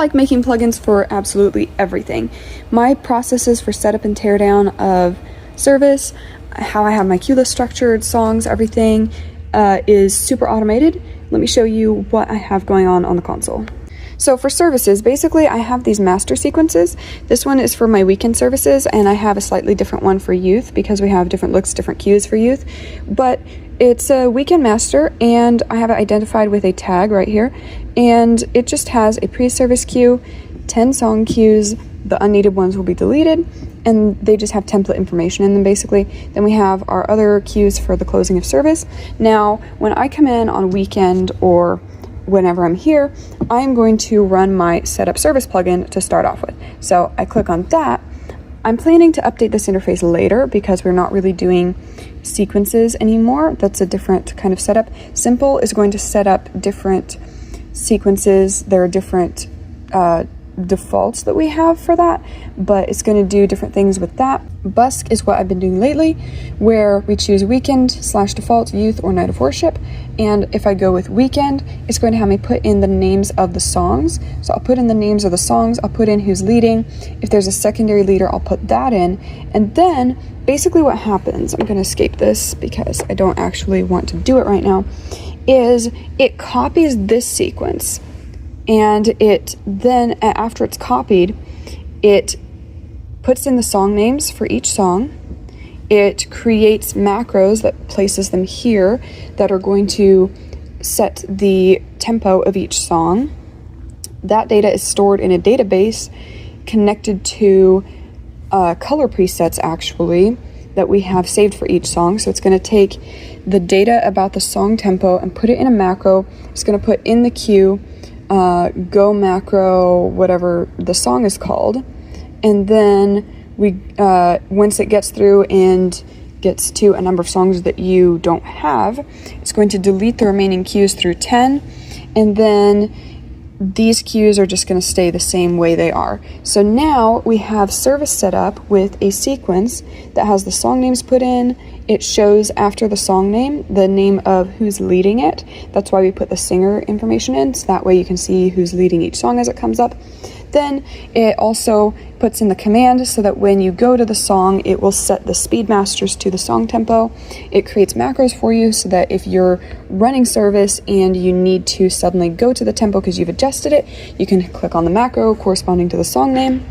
like making plugins for absolutely everything. My processes for setup and teardown of service, how I have my cue list structured, songs, everything is super automated. Let me show you what I have going on the console. So for services, basically I have these master sequences. This one is for my weekend services, and I have a slightly different one for youth because we have different looks, different cues for youth. But it's a weekend master, and I have it identified with a tag right here. And it just has a pre-service cue, 10 song cues, the unneeded ones will be deleted, and they just have template information in them basically. Then we have our other cues for the closing of service. Now, when I come in on a weekend or whenever I'm here, I'm going to run my setup service plugin to start off with. So I click on that. I'm planning to update this interface later because we're not really doing sequences anymore. That's a different kind of setup. Simple is going to set up different sequences. There are different defaults that we have for that, but it's going to do different things with that. Busk is what I've been doing lately, where we choose weekend / default, youth, or night of worship. And if I go with weekend, it's going to have me put in the names of the songs. So I'll put in the names of the songs, I'll put in who's leading. If there's a secondary leader, I'll put that in. And then basically what happens, I'm going to escape this because I don't actually want to do it right now, is it copies this sequence. And it then, after it's copied, it puts in the song names for each song. It creates macros that places them here that are going to set the tempo of each song. That data is stored in a database connected to color presets actually that we have saved for each song. So it's going to take the data about the song tempo and put it in a macro. It's going to put in the cue go macro, whatever the song is called, and then we once it gets through and gets to a number of songs that you don't have, it's going to delete the remaining cues through 10, and then these cues are just going to stay the same way they are. So now we have service set up with a sequence that has the song names put in. It shows after the song name, the name of who's leading it. That's why we put the singer information in, so that way you can see who's leading each song as it comes up. Then it also puts in the command so that when you go to the song, it will set the speed masters to the song tempo. It creates macros for you so that if you're running service and you need to suddenly go to the tempo because you've adjusted it, you can click on the macro corresponding to the song name.